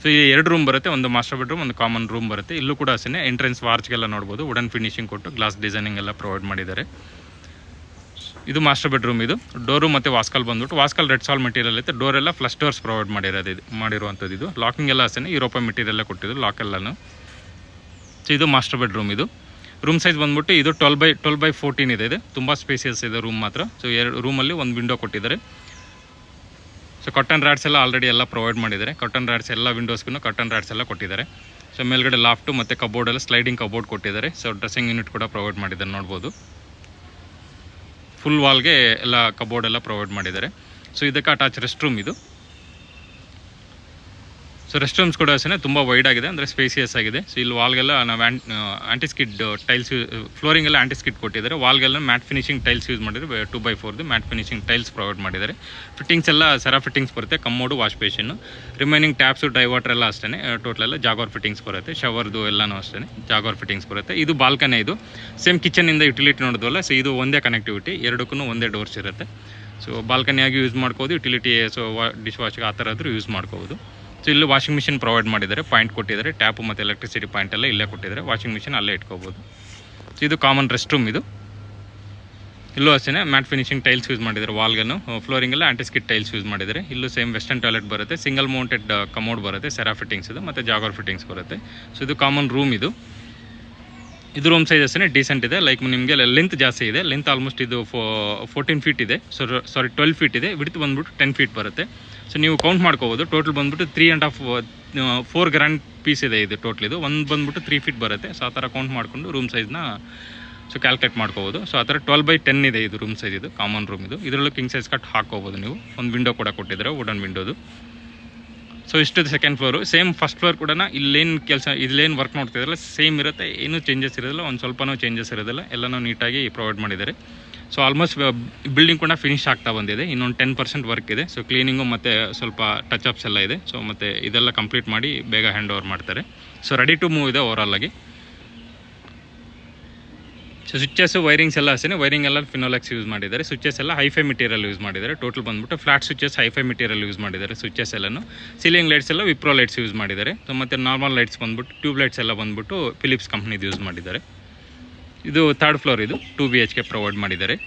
ಸೊ ಈ 2 ರೂಮ್ ಬರುತ್ತೆ, ಒಂದು ಮಾಸ್ಟರ್ ಬೆಡ್ರೂಮ್, ಒಂದು ಕಾಮನ್ ರೂಮ್ ಬರುತ್ತೆ. ಇಲ್ಲೂ ಕೂಡ ಅಷ್ಟೇ ಎಂಟ್ರೆನ್ಸ್ ವಾರ್ಚ್ಗೆಲ್ಲ ನೋಡ್ಬೋದು, ವುಡನ್ ಫಿನಿಶಿಂಗ್ ಕೊಟ್ಟು ಗ್ಲಾಸ್ ಡಿಸೈನಿಂಗ್ ಎಲ್ಲ ಪ್ರೊವೈಡ್ ಮಾಡಿದ್ದಾರೆ. ಇದು ಮಾಸ್ಟರ್ ಬೆಡ್ರೂಮ್. ಇದು ಡೋರು ಮತ್ತು ವಾಸ್ಕಲ್ ಬಂದ್ಬಿಟ್ಟು ವಾಸ್ಕಲ್ ರೆಡ್ ಸಾಲ್ ಮೆಟೀರಿಯಲ್ ಐತೆ. ಡೋರೆಲ್ಲ ಫ್ಲಶ್ ಡೋರ್ಸ್ ಪ್ರೊವೈಡ್ ಮಾಡಿರುವಂಥದ್ದು. ಇದು ಲಾಕಿಂಗ್ ಎಲ್ಲ ಅಷ್ಟೇ ಯುರೋಪ ಮೆಟೀರಿಯಲ್ ಕೊಟ್ಟಿದ್ದು ಲಾಕ್ ಎಲ್ಲನೂ. ಸೊ ಇದು ಮಾಸ್ಟರ್ ಬೆಡ್ರೂಮ್. ಇದು ರೂಮ್ ಸೈಜ್ ಬಂದ್ಬಿಟ್ಟು ಇದು 12x14 ಇದೆ. ಇದು ತುಂಬ ಸ್ಪೇಸಿಯಸ್ ಇದೆ ರೂಮ್ ಮಾತ್ರ. ಸೊ 2 ರೂಮಲ್ಲಿ ಒಂದು ವಿಂಡೋ ಕೊಟ್ಟಿದ್ದಾರೆ. ಸೊ ಕರ್ಟನ್ ರ್ಯಾಡ್ಸ್ ಎಲ್ಲ ಆಲ್ರೆಡಿ ಎಲ್ಲ ಪ್ರೊವೈಡ್ ಮಾಡಿದ್ದಾರೆ. ಕರ್ಟನ್ ರ್ಯಾಡ್ಸ್ ಎಲ್ಲ ವಿಂಡೋಸ್ಗೂ ಕರ್ಟನ್ ರ್ಯಾಡ್ಸ್ ಎಲ್ಲ ಕೊಟ್ಟಿದ್ದಾರೆ. ಸೊ ಮೇಲ್ಗಡೆ ಲಾಫ್ಟು ಮತ್ತು ಕಬೋರ್ಡ್ ಎಲ್ಲ ಸ್ಲೈಡಿಂಗ್ ಕಬೋರ್ಡ್ ಕೊಟ್ಟಿದ್ದಾರೆ. ಸೊ ಡ್ರೆಸ್ಸಿಂಗ್ ಯೂನಿಟ್ ಕೂಡ ಪ್ರೊವೈಡ್ ಮಾಡಿದ್ದಾರೆ ನೋಡ್ಬೋದು. ಫುಲ್ ವಾಲ್ಗೆ ಎಲ್ಲ ಕಬೋರ್ಡ್ ಎಲ್ಲ ಪ್ರೊವೈಡ್ ಮಾಡಿದ್ದಾರೆ. ಸೊ ಇದಕ್ಕೆ ಅಟ್ಯಾಚ್ ರೆಸ್ಟ್ ರೂಮ್ ಇದು. ಸೊ ರೆಸ್ಟ್ ರೂಮ್ಸ್ ಕೂಡ ಅಷ್ಟೇ ತುಂಬ ವೈಡ್ ಆಗಿದೆ, ಅಂದರೆ ಸ್ಪೇಸಿಯಸ್ ಆಗಿದೆ. ಸೊ ಇಲ್ಲಿ ವಾಲ್ಗೆಲ್ಲ ನಾವು ಆಂಟಿಸ್ಕಿಡ್ ಟೈಲ್ಸ್ ಫ್ಲೋರಿಂಗ್ ಎಲ್ಲ ಆಂಟಿಸ್ಕಿಡ್ ಕೊಟ್ಟಿದ್ದಾರೆ. ವಾಲ್ಗೆಲ್ಲ ಮ್ಯಾಟ್ ಫಿನಿಶಿಂಗ್ ಟೈಲ್ಸ್ ಯೂಸ್ ಮಾಡಿದರೆ 2x4 mat finishing tiles provide ಮಾಡಿದ್ದಾರೆ. ಫಿಟ್ಟಿಂಗ್ಸ್ ಎಲ್ಲ ಸೆರಾ ಫಿಟ್ಟಿಂಗ್ಸ್ ಬರುತ್ತೆ, ಕಮ್ಮೋಡು, ವಾಶ್ ಬೇಸಿನ್ನು, ರಿಮೈನಿಂಗ್ ಟ್ಯಾಪ್ಸು ಡೈವರ್ಟರ್ ಎಲ್ಲ ಅಷ್ಟೇ ಟೋಟಲ್ ಎಲ್ಲ ಜಾಗೋರ್ ಫಿಟ್ಟಿಂಗ್ಸ್ ಬರುತ್ತೆ. ಶವರ್ದು ಎಲ್ಲನೂ ಅಷ್ಟೇ ಜಾಗೋರ್ ಫಿಟ್ಟಿಂಗ್ಸ್ ಬರುತ್ತೆ. ಇದು ಬಾಲ್ಕನಿ. ಇದು ಸೇಮ್ ಕಿಚನಿಂದ ಯುಟಿಲಿಟಿ ನೋಡಿದ್ವಲ್ಲ, ಸೊ ಇದು ಒಂದೇ ಕನೆಕ್ಟಿವಿಟಿ, ಎರಡಕ್ಕೂ ಒಂದೇ ಡೋರ್ಸ್ ಇರುತ್ತೆ. ಸೊ ಬಾಲ್ಕನಿಯಾಗಿ ಯೂಸ್ ಮಾಡ್ಕೋಬೋದು, ಯುಟಿಲಿಟಿ ಸೊ ಡಿಶ್ ವಾಶ್ಗೆ ಆ ಥರ ಆದರೂ ಯೂಸ್ ಮಾಡ್ಕೋಬೋದು. ಸೊ ಇಲ್ಲಿ ವಾಷಿಂಗ್ ಮಿಷಿನ್ ಪ್ರೊವೈಡ್ ಮಾಡಿದ್ದಾರೆ, ಪಾಯಿಂಟ್ ಕೊಟ್ಟಿದ್ದಾರೆ. ಟ್ಯಾಪು ಮತ್ತು ಎಲೆಕ್ಟ್ರಿಸಿಟಿ ಪಾಯಿಂಟ್ ಎಲ್ಲ ಇಲ್ಲೇ ಕೊಟ್ಟಿದ್ದಾರೆ. ವಾಷಿಂಗ್ ಮಿಷಿನ್ ಅಲ್ಲೇ ಇಟ್ಕೋಬೋದು. ಸೊ ಇದು ಕಾಮನ್ ರೆಸ್ಟ್ ರೂಮ್. ಇದು ಇಲ್ಲೂ ಅಷ್ಟೇ ಮ್ಯಾಟ್ ಫಿನಿಶಿಂಗ್ ಟೈಲ್ಸ್ ಯೂಸ್ ಮಾಡಿದ್ದಾರೆ. ವಾಲ್ಗನ್ನು ಫ್ಲೋರಿಂಗೆಲ್ಲ ಆಂಟಿಸ್ಕಿಡ್ ಟೈಲ್ಸ್ ಯೂಸ್ ಮಾಡಿದ್ದಾರೆ. ಇಲ್ಲೂ ಸೇಮ್ ವೆಸ್ಟರ್ನ್ ಟಾಯ್ಲೆಟ್ ಬರುತ್ತೆ, ಸಿಂಗಲ್ ಮೌಂಟೆಡ್ ಕಮೋಡ್ ಬರುತ್ತೆ, ಸೆರಾ ಫಿಟ್ಟಿಂಗ್ಸ್ ಇದು ಮತ್ತು ಜಾಗೋರ್ ಫಿಟ್ಟಿಂಗ್ಸ್ ಬರುತ್ತೆ. ಸೊ ಇದು ಕಾಮನ್ ರೂಮ್. ಇದು ರೂಮ್ ಸೈಜ್ ಅಷ್ಟೇ ಡೀಸೆಂಟ್ ಇದೆ. ಲೈಕ್ ನಿಮಗೆ ಲೆಂತ್ ಜಾಸ್ತಿ ಇದೆ. ಲೆಂತ್ ಆಲ್ಮೋಸ್ಟ್ ಇದು 14 ಫೀಟ್ ಇದೆ. ಸಾರಿ 12 ಫೀಟ್ ಇದೆ. ವಿಡ್ತ್ ಬಂದ್ಬಿಟ್ಟು 10 ಫೀಟ್ ಬರುತ್ತೆ. ಸೊ ನೀವು ಕೌಂಟ್ ಮಾಡ್ಕೋಬೋದು. ಟೋಟಲ್ ಬಂದ್ಬಿಟ್ಟು 3.5-4 ಗ್ರ್ಯಾಂಡ್ ಪೀಸ್ ಇದೆ ಇದು ಟೋಟಲ್. ಇದು ಒಂದು ಬಂದ್ಬಿಟ್ಟು 3 ಫೀಟ್ ಬರುತ್ತೆ. ಸೊ ಆ ಥರ ಕೌಂಟ್ ಮಾಡಿಕೊಂಡು ರೂಮ್ ಸೈಜ್ನ ಸೊ ಕ್ಯಾಲ್ಕುಲೇಟ್ ಮಾಡ್ಕೋಬೋದು. ಸೊ ಆ ಥರ 12x10 ಇದೆ ಇದು ರೂಮ್ ಸೈಜ್. ಇದು ಕಾಮನ್ ರೂಮ್. ಇದು ಇದರಲ್ಲೂ ಕಿಂಗ್ ಸೈಜ್ ಕಟ್ ಹಾಕೋಬೋದು ನೀವು. ಒಂದು ವಿಂಡೋ ಕೂಡ ಕೊಟ್ಟಿದ್ದಾರೆ, ವುಡನ್ ವಿಂಡೋದು. ಸೊ ಇಷ್ಟು second floor. Same first floor ಕೂಡ ಇಲ್ಲೇನು ಕೆಲಸ, ಇಲ್ಲೇನು ವರ್ಕ್ ನೋಡ್ತಿದ್ರಲ್ಲ ಸೇಮ್ ಇರುತ್ತೆ, ಏನೂ ಚೇಂಜಸ್ ಇರೋದಿಲ್ಲ, ಒಂದು ಸ್ವಲ್ಪನೂ ಚೇಂಜಸ್ ಇರೋದಿಲ್ಲ, ಎಲ್ಲನೂ ನೀಟಾಗಿ ಪ್ರೊವೈಡ್ ಮಾಡಿದ್ದಾರೆ. ಸೊ ಆಲ್ಮೋಸ್ಟ್ ಬಿಲ್ಡಿಂಗ್ ಕೂಡ ಫಿನಿಶ್ ಆಗ್ತಾ ಬಂದಿದೆ. ಇನ್ನೊಂದು 10% ವರ್ಕ್ ಇದೆ. ಸೊ ಕ್ಲೀನಿಂಗು ಮತ್ತು ಸ್ವಲ್ಪ ಟಚ್ ಅಪ್ಸ್ ಎಲ್ಲ ಇದೆ. ಸೊ ಮತ್ತು ಇದೆಲ್ಲ ಕಂಪ್ಲೀಟ್ ಮಾಡಿ ಬೇಗ ಹ್ಯಾಂಡ್ ಓವರ್ ಮಾಡ್ತಾರೆ. ಸೊ ರೆಡಿ ಟು ಮೂವ್ ಇದೆ ಓವರಾಲ್ ಆಗಿ. ಸೊ ಸ್ವಿಚಸ್ಸು ವೈರಿಂಗ್ಸ್ ಎಲ್ಲ ಅಷ್ಟೇ, ವೈರಿಂಗ್ ಎಲ್ಲ ಫಿನೋಲೆಕ್ಸ್ ಯೂಸ್ ಮಾಡಿದ್ದಾರೆ. ಸ್ವಿಚಸ್ ಎಲ್ಲ ಹೈಫೈ ಮೆಟೀರಿಯಲ್ ಯೂಸ್ ಮಾಡಿದ್ದಾರೆ. ಟೋಟಲ್ ಬಂದುಬಿಟ್ಟು flat switches hi-fi material use ಮಾಡಿದ್ದಾರೆ ಸ್ವಿಚಸ್ ಎಲ್ಲನೂ. ಸೀಲಿಂಗ್ ಲೈಟ್ಸ್ ಎಲ್ಲ ವಿಪ್ರೋ ಲೈಟ್ಸ್ ಯೂಸ್ ಮಾಡಿದ್ದಾರೆ. ಮತ್ತು ನಾರ್ಮಲ್ ಲೈಟ್ಸ್ ಬಂದುಬಿಟ್ಟು ಟ್ಯೂಬ್ ಲೈಟ್ಸ್ ಎಲ್ಲ ಬಂದುಬಿಟ್ಟು ಫಿಲಿಪ್ಸ್ ಕಂಪ್ನಿದು ಯೂಸ್ ಮಾಡಿದ್ದಾರೆ. ಇದು 3rd ಫ್ಲೋರ್, ಇದು 2 BHK ಪ್ರೊವೈಡ್ ಮಾಡಿದ್ದಾರೆ.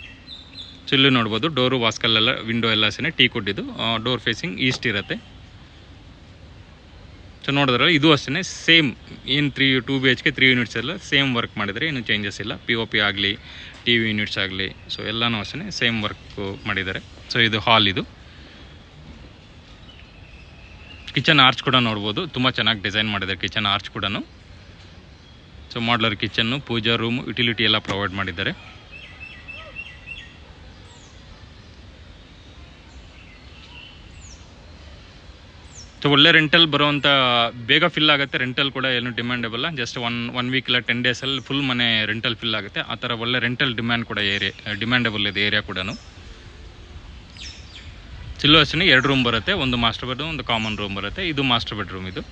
ಸೊ ಇಲ್ಲೂ ನೋಡ್ಬೋದು ಡೋರು ವಾಸ್ಕಲ್ಲೆಲ್ಲ ವಿಂಡೋ ಎಲ್ಲ ಅಷ್ಟೇ teak wood. Door facing East ಇರುತ್ತೆ. ಸೊ ನೋಡಿದ್ರಲ್ಲ ಇದು ಅಷ್ಟೇ ಸೇಮ್ ಏನು 2 BHK 3 ಯೂನಿಟ್ಸ್ ಎಲ್ಲ ಸೇಮ್ ವರ್ಕ್ ಮಾಡಿದರೆ ಏನು ಚೇಂಜಸ್ ಇಲ್ಲ. POP ಆಗಲಿ TV ಯೂನಿಟ್ಸ್ ಆಗಲಿ ಸೊ ಎಲ್ಲನೂ ಅಷ್ಟೇ ಸೇಮ್ ವರ್ಕ್ ಮಾಡಿದ್ದಾರೆ. ಸೊ ಇದು ಹಾಲ್, ಇದು ಕಿಚನ್ ಆರ್ಚ್ ಕೂಡ ನೋಡ್ಬೋದು, ತುಂಬ ಚೆನ್ನಾಗಿ ಡಿಸೈನ್ ಮಾಡಿದ್ದಾರೆ ಕಿಚನ್ ಆರ್ಚ್ ಕೂಡ. ಸೊ ಮಾಡ್ಲರ್ ಕಿಚನ್ನು, ಪೂಜಾ ರೂಮ್, ಯುಟಿಲಿಟಿ ಎಲ್ಲ ಪ್ರೊವೈಡ್ ಮಾಡಿದ್ದಾರೆ. ಸೊ ಒಳ್ಳೆ ರೆಂಟಲ್ ಬರುವಂಥ, ಬೇಗ ಫಿಲ್ ಆಗುತ್ತೆ. ರೆಂಟಲ್ ಕೂಡ ಏನು ಡಿಮ್ಯಾಂಡಬಲ್ಲ, ಜಸ್ಟ್ ಒನ್ ವೀಕ್ ಇಲ್ಲ 10 ಡೇಸಲ್ಲಿ ಫುಲ್ ಮನೆ ರೆಂಟಲ್ ಫಿಲ್ ಆಗುತ್ತೆ. ಆ ಥರ ಒಳ್ಳೆ ರೆಂಟಲ್ ಡಿಮ್ಯಾಂಡ್ ಕೂಡ ಡಿಮ್ಯಾಂಡಬಲ್ ಇದೆ ಏರಿಯಾ ಕೂಡ. ಚಿಲ್ಲು ಅಷ್ಟೇ 2 ರೂಮ್ ಬರುತ್ತೆ, ಒಂದು ಮಾಸ್ಟರ್ ಬೆಡ್ರೂಮ್, ಒಂದು ಕಾಮನ್ ರೂಮ್ ಬರುತ್ತೆ. ಇದು ಮಾಸ್ಟರ್ ಬೆಡ್ರೂಮ್. ಇದು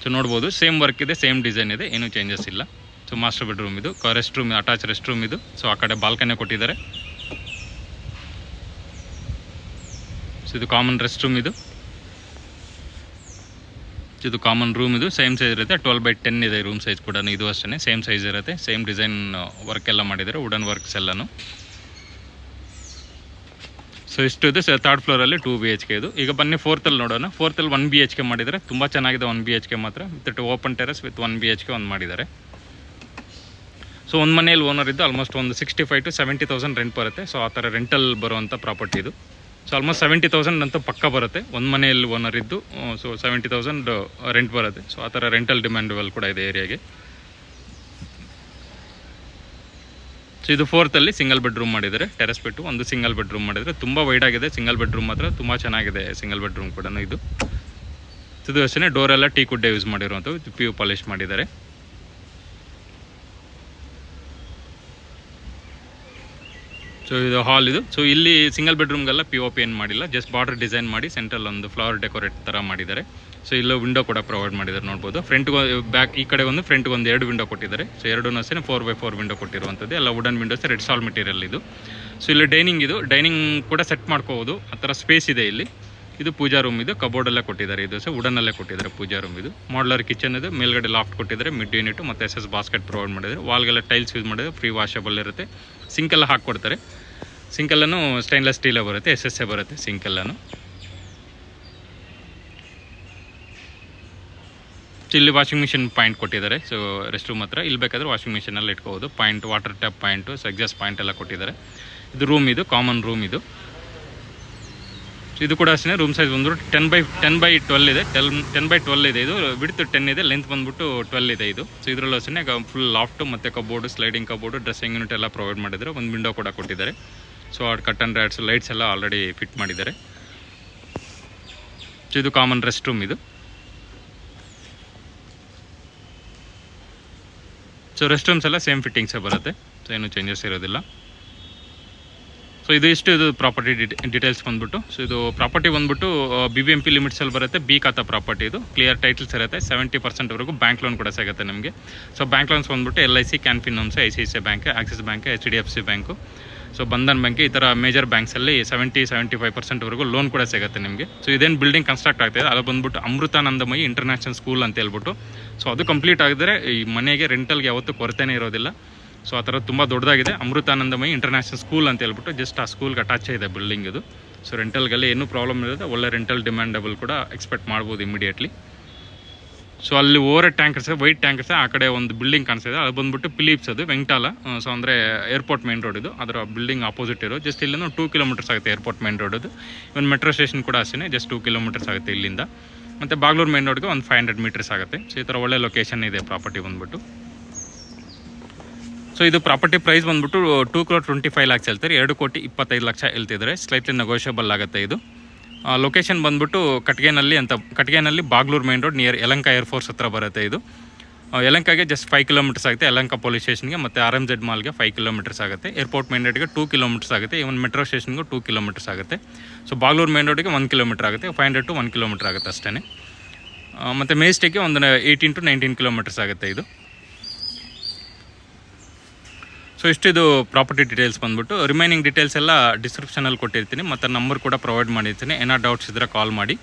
ಸೊ ನೋಡ್ಬೋದು ಸೇಮ್ ವರ್ಕ್ ಇದೆ, ಸೇಮ್ ಡಿಸೈನ್ ಇದೆ, ಏನೂ ಚೇಂಜಸ್ ಇಲ್ಲ. ಸೊ ಮಾಸ್ಟರ್ ಬೆಡ್ರೂಮ್ ಇದು. Rest room, attach rest room ಇದು. ಸೊ ಆ ಕಡೆ ಬಾಲ್ಕನಿ ಕೊಟ್ಟಿದ್ದಾರೆ. ಸೊ ಇದು ಕಾಮನ್ ರೆಸ್ಟ್ ರೂಮ್. ಇದು ಕಾಮನ್ ರೂಮ್. ಇದು ಸೇಮ್ ಸೈಜ್ ಇರುತ್ತೆ, 12/10 ಇದೆ ರೂಮ್ ಸೈಜ್ ಕೂಡ. ಇದು ಅಷ್ಟೇ ಸೇಮ್ ಸೈಜ್ ಇರುತ್ತೆ, ಸೇಮ್ ಡಿಸೈನ್ ವರ್ಕ್ ಎಲ್ಲ ಮಾಡಿದ್ದಾರೆ, ವುಡನ್ ವರ್ಕ್ಸ್ ಎಲ್ಲನೂ. ಸೊ ಇಷ್ಟು ಇದು 3rd ಫ್ಲೋರಲ್ಲಿ 2 BHK ಇದು. ಈಗ ಬನ್ನಿ 4th ನೋಡೋಣ. 4th 1 BHK ಮಾಡಿದ್ದಾರೆ, ತುಂಬ ಚೆನ್ನಾಗಿದೆ 1 BHK ಮಾತ್ರ. With open terrace with 1 BHK ಒಂದು ಮಾಡಿದ್ದಾರೆ. ಸೊ ಒಂದು ಮನೆಯಲ್ಲಿ ಓನರ್ ಇದ್ದು ಆಲ್ಮೋಸ್ಟ್ ಒಂದು 65,000 to 70,000 ರೆಂಟ್ ಬರುತ್ತೆ. ಸೊ ಆ ಥರ ರೆಂಟಲ್ ಬರುವಂಥ ಪ್ರಾಪರ್ಟಿ ಇದು. ಸೊ ಆಲ್ಮೋಸ್ಟ್ 70,000 ಅಂತೂ ಪಕ್ಕ ಬರುತ್ತೆ ಒಂದು ಮನೆಯಲ್ಲಿ ಓನರ್ ಇದ್ದು. ಸೊ 70,000 ರೆಂಟ್ ಬರುತ್ತೆ. ಸೊ ಆ ಥರ ರೆಂಟಲ್ ಡಿಮ್ಯಾಂಡಬಲ್ ಕೂಡ ಇದೆ ಏರಿಯಾಗೆ. ಸೊ ಇದು 4th ಸಿಂಗಲ್ ಬೆಡ್ರೂಮ್ ಮಾಡಿದ್ದಾರೆ, ಟೆರೆಸ್ ಬಿಟ್ಟು ಒಂದು ಸಿಂಗಲ್ ಬೆಡ್ರೂಮ್ ಮಾಡಿದರೆ ತುಂಬ ವೈಡ್ ಆಗಿದೆ. ಸಿಂಗಲ್ ಬೆಡ್ರೂಮ್ ಮಾತ್ರ ತುಂಬ ಚೆನ್ನಾಗಿದೆ ಸಿಂಗಲ್ ಬೆಡ್ರೂಮ್ ಕೂಡ ಇದು. ಇದು ಅಷ್ಟೇ ಡೋರೆಲ್ಲ ಟೀ ಕುಡ್ಡೆ ಯೂಸ್ ಮಾಡಿರುವಂಥದ್ದು, ವಿತ್ PU ಪಾಲಿಶ್ ಮಾಡಿದ್ದಾರೆ. ಸೊ ಇದು ಹಾಲ್ ಇದು. ಸೊ ಇಲ್ಲಿ ಸಿಂಗಲ್ ಬೆಡ್ರೂಮ್ಗೆಲ್ಲ POP ಏನು ಮಾಡಿಲ್ಲ, ಜಸ್ಟ್ ಬಾರ್ಡರ್ ಡಿಸೈನ್ ಮಾಡಿ ಸೆಂಟ್ರಲ್ ಒಂದು ಫ್ಲವರ್ ಡೆಕೋರೇಟ್ ಥರ ಮಾಡಿದ್ದಾರೆ. ಸೊ ಇಲ್ಲೂ ವಿಂಡೋ ಕೂಡ ಪ್ರೊವೈಡ್ ಮಾಡಿದ್ದಾರೆ ನೋಡ್ಬೋದು. ಫ್ರಂಟ್ಗೆ ಬ್ಯಾಕ್ ಈ ಕಡೆ ಒಂದು ಫ್ರಂಟ್ಗೆ ಒಂದು 2 ವಿಂಡೋ ಕೊಟ್ಟಿದ್ದಾರೆ. ಸೊ 2 ಅಷ್ಟೇ 4x4 ವಿಂಡೋ ಕೊಟ್ಟಿರುವಂಥದ್ದು, ಎಲ್ಲ ವುಡನ್ ವಿಂಡೋಸ್, ರೆಡ್ ಸಾಲ್ ಮೆಟೀರಿಯಲ್ ಇದು. ಸೊ ಇಲ್ಲಿ ಡೈನಿಂಗ್ ಇದು, ಡೈನಿಂಗ್ ಕೂಡ ಸೆಟ್ ಮಾಡ್ಕೋಬೋದು, ಆ ಥರ ಸ್ಪೇಸ್ ಇದೆ ಇಲ್ಲಿ. ಇದು ಪೂಜಾ ರೂಮ್ ಇದು, ಕಬೋರ್ಡೆಲ್ಲ ಕೊಟ್ಟಿದ್ದಾರೆ. ಇದು ಸಹ ವುಡನ್ನಲ್ಲೇ ಕೊಟ್ಟಿದ್ದಾರೆ ಪೂಜಾ ರೂಮ್ ಇದು. ಮಾಡ್ಲರ್ ಕಿಚನ್ ಇದು, ಮೇಲ್ಗಡೆ ಲಾಫ್ಟ್ ಕೊಟ್ಟಿದ್ದಾರೆ, ಮಿಡ್ ಯೂನಿಟ್ ಮತ್ತು SS ಬಾಸ್ಕೆಟ್ ಪ್ರೊವೈಡ್ ಮಾಡಿದ್ದಾರೆ. ವಾಲ್ಗೆಲ್ಲ ಟೈಲ್ಸ್ ಯೂಸ್ ಮಾಡಿದರೆ ಫ್ರೀ ವಾಷಬಲ್ ಇರುತ್ತೆ. ಸಿಂಕೆಲ್ಲ ಹಾಕ್ಕೊಡ್ತಾರೆ. ಸಿಂಕೆಲ್ಲೂ ಸ್ಟೈನ್ಲೆಸ್ ಸ್ಟೀಲೇ ಬರುತ್ತೆ, SSA ಬರುತ್ತೆ ಸಿಂಕೆಲ್ಲೂ. ಸೊ ಇಲ್ಲಿ ವಾಷಿಂಗ್ ಮಿಷಿನ್ ಪಾಯಿಂಟ್ ಕೊಟ್ಟಿದ್ದಾರೆ. ಸೊ ರೆಸ್ಟ್ ರೂಮ್ ಹತ್ರ ಇಲ್ಲಿ ಬೇಕಾದರೆ ವಾಷಿಂಗ್ ಮಿಷಿನಲ್ಲಿ ಇಟ್ಕೋಬೋದು. Point, water tap point, so exhaust point ಎಲ್ಲ ಕೊಟ್ಟಿದ್ದಾರೆ. ಇದು ರೂಮ್ ಇದು, ಕಾಮನ್ ರೂಮ್ ಇದು. ಸೊ ಇದು ಕೂಡ ಅಷ್ಟೇ ರೂಮ್ ಸೈಜ್ ಬಂದ್ಬಿಟ್ಟು 10/12 ಇದೆ. 10/12 ಇದೆ. ಇದು ವಿಡ್ತ್ 10 ಇದೆ, ಲೆಂತ್ ಬಂದ್ಬಿಟ್ಟು 12 ಇದೆ ಇದು. ಸೊ ಇದರಲ್ಲೂ ಅಷ್ಟೇ ಫುಲ್ ಲಾಫ್ಟು ಮತ್ತು cupboard, sliding cupboard, dressing unit ಎಲ್ಲ ಪ್ರೊವೈಡ್ ಮಾಡಿದ್ದಾರೆ. ಒಂದು ವಿಂಡೋ ಕೂಡ ಕೊಟ್ಟಿದ್ದಾರೆ. ಸೊ ಕರ್ಟನ್ ರ್ಯಾಡ್ಸ್, ಲೈಟ್ಸ್ ಎಲ್ಲ ಆಲ್ರೆಡಿ ಫಿಟ್ ಮಾಡಿದ್ದಾರೆ. ಸೊ ಇದು ಕಾಮನ್ ರೆಸ್ಟ್ ರೂಮ್ ಇದು. ಸೊ ರೆಸ್ಟ್ ರೂಮ್ಸ್ ಎಲ್ಲ ಸೇಮ್ ಫಿಟ್ಟಿಂಗ್ಸೇ ಬರುತ್ತೆ. ಸೊ ಏನು ಚೇಂಜಸ್ ಇರೋದಿಲ್ಲ. ಸೊ ಇದು ಪ್ರಾಪರ್ಟಿ ಡೀಟೇಲ್ಸ್ ಬಂದ್ಬಿಟ್ಟು. ಸೊ ಇದು ಪ್ರಾಪರ್ಟಿ ಬಂದ್ಬಿಟ್ಟು BBMP ಲಿಮಿಟ್ಸಲ್ಲಿ ಬರುತ್ತೆ. ಬಿ ಖಾತಾ ಪ್ರಾಪರ್ಟಿ ಇದು. ಕ್ಲಿಯರ್ ಟೈಟಲ್ಸ್ ಇರುತ್ತೆ. 70% ಬ್ಯಾಂಕ್ ಲೋನ್ ಕೂಡ ಸಿಗುತ್ತೆ ನಿಮಗೆ. ಸೊ ಬ್ಯಾಂಕ್ ಲೋನ್ಸ್ ಬಂದ್ಬಿಟ್ಟು LIC, ಕ್ಯಾನ್ಫಿನ್ ಹೋಮ್ಸ್, ICICI ಬ್ಯಾಂಕ್, Axis bank, HDFC bank, so Bandhan bank, ಈ ಥರ ಮೇಜರ್ ಬ್ಯಾಂಕ್ಸಲ್ಲಿ 70-75% ಲೋನ್ ಕೂಡ ಸಿಗುತ್ತೆ ನಿಮಗೆ. ಸೊ ಇದೇನು ಬಿಲ್ಡಿಂಗ್ ಕನ್ಸ್ಟ್ರಕ್ಟ್ ಆಗ್ತಾಯಿದೆ ಅದು ಬಂದ್ಬಿಟ್ಟು ಅಮೃತಾನಂದಮಯಿ ಇಂಟರ್ನ್ಯಾಷನಲ್ ಸ್ಕೂಲ್ ಅಂತ ಹೇಳ್ಬಿಟ್ಟು. ಸೊ ಅದು ಕಂಪ್ಲೀಟ್ ಆಗಿದ್ರೆ ಈ ಮನೆಗೆ ರೆಂಟಲ್ಗೆ ಯಾವತ್ತೂ ಕೊರತೆನೇ ಇರೋದಿಲ್ಲ. ಸೊ ಆ ಥರ ತುಂಬ ದೊಡ್ಡದಾಗಿದೆ ಅಮೃತಾನಂದಮಯಿ ಇಂಟರ್ನ್ಯಾಷನಲ್ ಸ್ಕೂಲ್ ಅಂತ ಹೇಳ್ಬಿಟ್ಟು. ಜಸ್ಟ್ ಆ ಸ್ಕೂಲ್ಗೆ ಅಟ್ಯಾಚೇ ಇದೆ ಬಿಲ್ಡಿಂಗ್ ಇದು. ಸೊ ರೆಂಟಲ್ಗೆಲ್ಲ ಏನೂ ಪ್ರಾಬ್ಲಮ್ ಇರೋದು, ಒಳ್ಳೆ ರೆಂಟಲ್ ಡಿಮ್ಯಾಂಡಬಲ್ ಕೂಡ ಎಕ್ಸ್ಪೆಕ್ಟ್ ಮಾಡ್ಬೋದು ಇಮಿಡಿಯೇಟ್ಲಿ. ಸೊ ಅಲ್ಲಿ ಓವರ್ ಟ್ಯಾಂಕರ್ಸ್, ವೈಟ್ ಟ್ಯಾಂಕರ್ಸ್, ಆ ಕಡೆ ಒಂದು ಬಿಲ್ಡಿಂಗ್ ಕಾಣಿಸ್ತಿದೆ, ಅದು ಬಂದ್ಬಿಟ್ಟು ಫಿಲಿಪ್ಸ್, ಅದು ವೆಂಕಟಾಲ. ಸೊ ಅಂದರೆ ಏರ್ಪೋರ್ಟ್ ಮೇನ್ ರೋಡ್ ಇದು, ಅದರ ಬಿಲ್ಡಿಂಗ್ ಆಪೋಸಿಟ್ ಇರೋ. ಜಸ್ಟ್ ಇಲ್ಲಿಂದ 2 ಕಿಲೋಮೀಟರ್ಸ್ ಆಗುತ್ತೆ ಏರ್ಪೋರ್ಟ್ ಮೇನ್ ರೋಡ್ ಅದು. ಇವನ್ ಮೆಟ್ರೋ ಸ್ಟೇಷನ್ ಕೂಡ ಅಷ್ಟೇ, ಜಸ್ಟ್ 2 ಕಿಲೋಮೀಟರ್ಸ್ ಆಗುತ್ತೆ ಇಲ್ಲಿಂದ. ಮತ್ತು ಬಾಗ್ಲೂರು ಮೇನ್ ರೋಡ್ಗೆ ಒಂದು 500 ಮೀಟರ್ಸ್ ಆಗುತ್ತೆ. ಸೊ ಈ ಥರ ಒಳ್ಳೆ ಲೊಕೇಶನ್ ಇದೆ ಪ್ರಾಪರ್ಟಿ ಬಂದ್ಬಿಟ್ಟು. ಸೊ ಇದು ಪ್ರಾಪರ್ಟಿ ಪ್ರೈಸ್ ಬಂದ್ಬಿಟ್ಟು 2,25 lakhs ಹೇಳ್ತಾರೆ, 2,25 ಲಕ್ಷ ಹೇಳ್ತಿದ್ದಾರೆ. ಸ್ಲೈಟ್ಲಿ ನೆಗೋಷಿಯಬಲ್ ಆಗುತ್ತೆ ಇದು. ಲೊಕೇಶನ್ ಬಂದ್ಬಿಟ್ಟು ಕಟ್ಗೆನಲ್ಲಿ Bagalur main road near Yelahanka air force ಹತ್ರ ಬರುತ್ತೆ ಇದು. ಯಲಹಂಕಗೆ ಜಸ್ಟ್ 5 ಕಿಲೋಮೀಟರ್ಸ್ ಆಗುತ್ತೆ, ಯಲಹಂಕ ಪೊಲೀಸ್ ಸ್ಟೇಷನ್ಗೆ ಮತ್ತು RMZ ಮಾಲ್ಗೆ 5 ಕಿಲೋಮೀಟರ್ಸ್ ಆಗುತ್ತೆ. ಏರ್ಪೋರ್ಟ್ ಮೇನ್ ರೋಡ್ಗೆ 2 ಕಿಲೋಮೀಟರ್ಸ್ ಆಗುತ್ತೆ. ಇವನ್ ಮೆಟ್ರೋ ಸ್ಟೇಷನ್ಗೂ 2 ಕಿಲೋಮೀಟರ್ಸ್ ಆಗುತ್ತೆ. ಸೊ ಬಾಗ್ಲೂರು ಮೇನ್ ರೋಡ್ಗೆ 1 ಕಿಲೋಮೀಟರ್ ಆಗುತ್ತೆ, 500 to 1 ಕಿಲೋಮೀಟರ್ ಆಗುತ್ತೆ ಅಷ್ಟೇ. ಮತ್ತು ಮೇಸ್ಟೇಕ್ಗೆ ಒಂದು 18 to 19 ಕಿಲೋಮೀಟರ್ಸ್ ಆಗುತ್ತೆ ಇದು. ಸೊ ಇಷ್ಟಿದು ಪ್ರಾಪರ್ಟಿ ಡೀಟೇಲ್ಸ್ ಬಂದ್ಬಿಟ್ಟು. ರಿಮೈನಿಂಗ್ ಡೀಟೇಲ್ಸ್ ಎಲ್ಲ ಡಿಸ್ಕ್ರಿಪ್ಷನಲ್ಲಿ ಕೊಟ್ಟಿರ್ತೀನಿ, ಮತ್ತು ನಂಬರ್ ಕೂಡ ಪ್ರೊವೈಡ್ ಮಾಡಿರ್ತೀನಿ. ಏನಾದ್ರು ಡೌಟ್ಸ್ ಇದ್ದರೆ ಕಾಲ್ ಮಾಡಿ.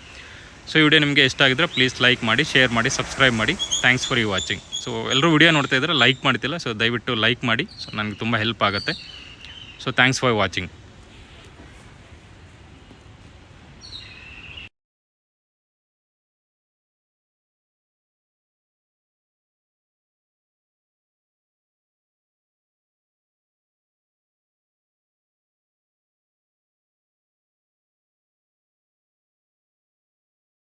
ಸೊ ಈ ವಿಡಿಯೋ ನಿಮಗೆ ಇಷ್ಟ ಆಗಿದ್ರೆ ಪ್ಲೀಸ್ ಲೈಕ್ ಮಾಡಿ, ಶೇರ್ ಮಾಡಿ, ಸಬ್ಸ್ಕ್ರೈಬ್ ಮಾಡಿ. Thanks for you watching. So ಎಲ್ಲರೂ ವಿಡಿಯೋ ನೋಡ್ತಾ ಇದ್ದರೆ ಲೈಕ್ ಮಾಡ್ತಿಲ್ಲ, ಸೊ ದಯವಿಟ್ಟು ಲೈಕ್ ಮಾಡಿ. ಸೊ ನನಗೆ ತುಂಬ ಹೆಲ್ಪ್ ಆಗುತ್ತೆ. So thanks for watching.